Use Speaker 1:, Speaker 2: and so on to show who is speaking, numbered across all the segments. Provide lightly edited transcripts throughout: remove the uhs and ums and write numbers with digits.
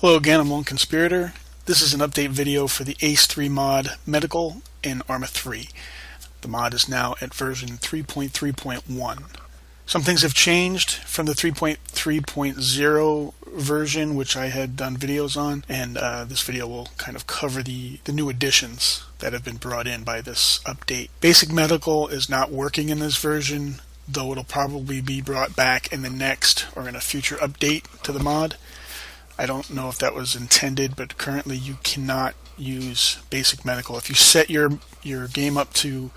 Speaker 1: Hello again, I'm Lone Conspirator. This is an update video for the ACE 3 mod Medical in Arma 3. The mod is now at version 3.3.1. Some things have changed from the 3.3.0 version, which I had done videos on, and this video will kind of cover the new additions that have been brought in by this update. Basic Medical is not working in this version, though it'll probably be brought back in the next or in a future update to the mod. I don't know if that was intended, but currently you cannot use Basic Medical. If you set your game up to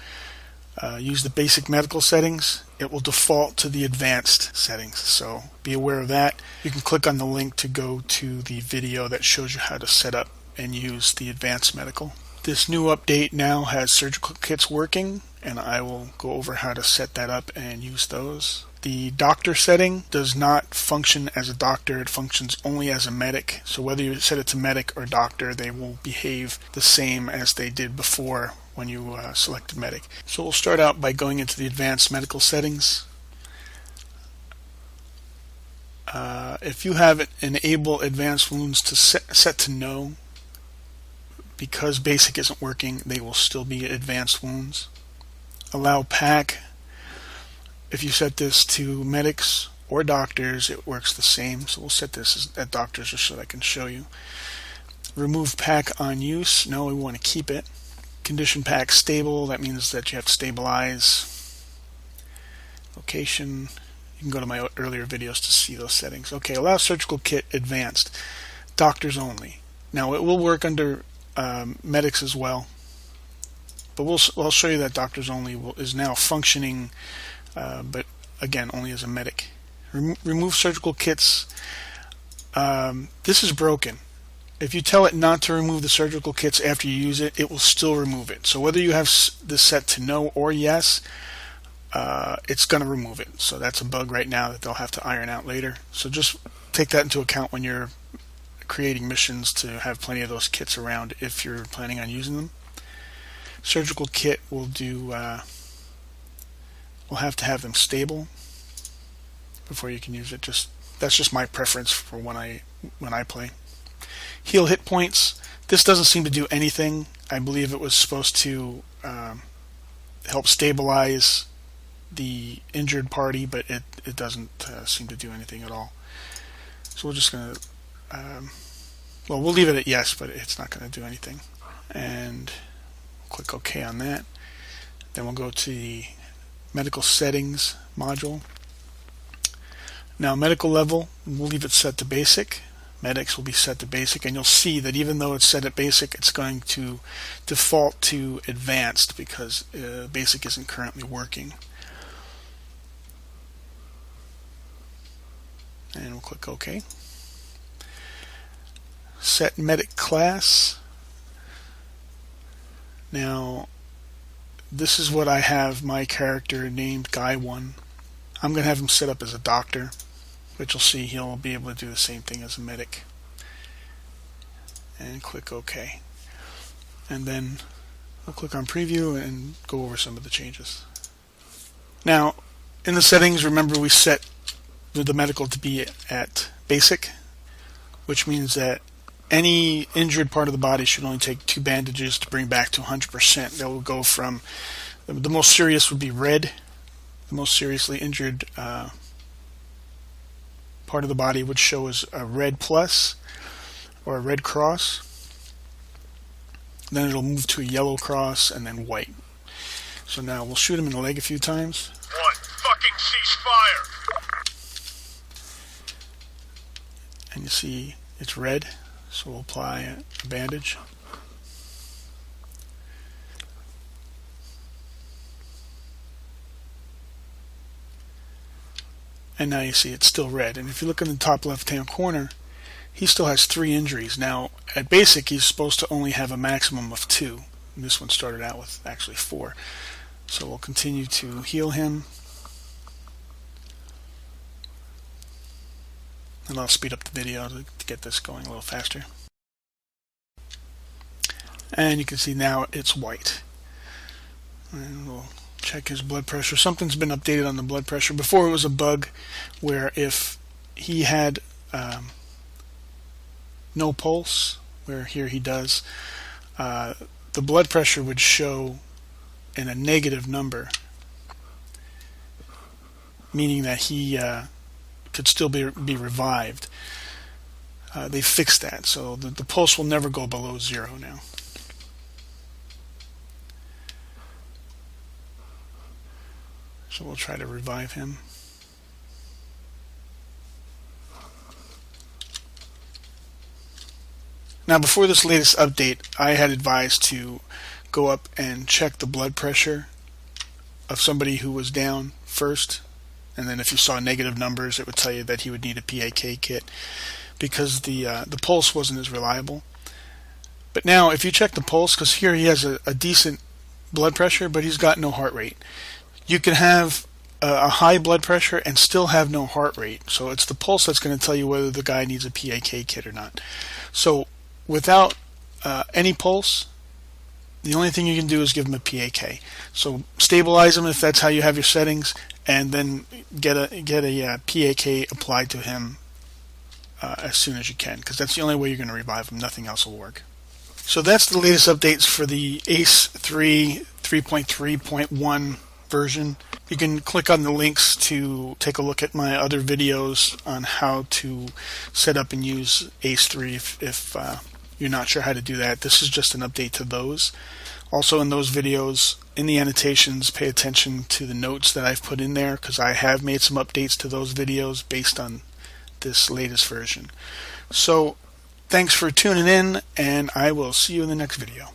Speaker 1: use the Basic Medical settings, it will default to the advanced settings, so be aware of that. You can click on the link to go to the video that shows you how to set up and use the advanced medical. This new update now has surgical kits working, and I will go over how to set that up and use those. The doctor setting does not function as a doctor, it functions only as a medic. So whether you set it to medic or doctor, they will behave the same as they did before when you selected medic. So we'll start out by going into the advanced medical settings. If you have enable advanced wounds to set to no, because basic isn't working, they will still be advanced wounds. Allow pack. If you set this to medics or doctors, it works the same. So we'll set this at doctors just so that I can show you. Remove pack on use. No, we want to keep it. Condition pack stable. That means that you have to stabilize. Location. You can go to my earlier videos to see those settings. Okay, allow surgical kit advanced. Doctors only. Now it will work under medics as well. But I'll show you that doctors only is now functioning, but again only as a medic. Remove surgical kits. This is broken. If you tell it not to remove the surgical kits after you use it, it will still remove it. So whether you have this set to no or yes, it's going to remove it. So that's a bug right now that they'll have to iron out later. So just take that into account when you're creating missions, to have plenty of those kits around if you're planning on using them. Surgical kit will do. We'll have to have them stable before you can use it. That's just my preference for when I play. Heal hit points. This doesn't seem to do anything. I believe it was supposed to help stabilize the injured party, but it doesn't seem to do anything at all. So we're just gonna well, we'll leave it at yes, but it's not going to do anything. And click OK on that. Then we'll go to the medical settings module. Now medical level, we'll leave it set to basic. Medics will be set to basic, and you'll see that even though it's set at basic, it's going to default to advanced because basic isn't currently working. And we'll click OK. Set medic class. Now this is what I have my character named Guy1. I'm going to have him set up as a doctor, which you'll see he'll be able to do the same thing as a medic. And click OK. And then I'll click on preview and go over some of the changes. Now in the settings, remember we set the medical to be at basic, which means that any injured part of the body should only take 2 bandages to bring back to 100%. That will go from the most serious would be red. The most seriously injured part of the body would show as a red plus or a red cross. Then it'll move to a yellow cross and then white. So now we'll shoot him in the leg a few times.
Speaker 2: What? Fucking cease fire!
Speaker 1: And you see it's red. So we'll apply a bandage. And now you see it's still red. And if you look in the top left-hand corner, he still has 3 injuries. Now, at basic, he's supposed to only have a maximum of 2. And this one started out with actually 4. So we'll continue to heal him. And I'll speed up the video to get this going a little faster. And you can see now it's white. And we'll check his blood pressure. Something's been updated on the blood pressure. Before it was a bug where if he had no pulse, where here he does, the blood pressure would show in a negative number, meaning that he could still be revived. They fixed that, so the pulse will never go below 0 now. So we'll try to revive him. Now, before this latest update, I had advised to go up and check the blood pressure of somebody who was down first, and then if you saw negative numbers, it would tell you that he would need a PAK kit, because the pulse wasn't as reliable. But now, if you check the pulse, because here he has a decent blood pressure, but he's got no heart rate. You can have a high blood pressure and still have no heart rate. So it's the pulse that's going to tell you whether the guy needs a PAK kit or not. So without any pulse, the only thing you can do is give him a PAK. So stabilize him if that's how you have your settings, and then get a PAK applied to him as soon as you can, because that's the only way you're going to revive him. Nothing else will work. So that's the latest updates for the ACE 3 3.3.1 version. You can click on the links to take a look at my other videos on how to set up and use ACE 3 if you're not sure how to do that. This is just an update to those. Also, in those videos, in the annotations, pay attention to the notes that I've put in there, because I have made some updates to those videos based on this latest version. So thanks for tuning in, and I will see you in the next video.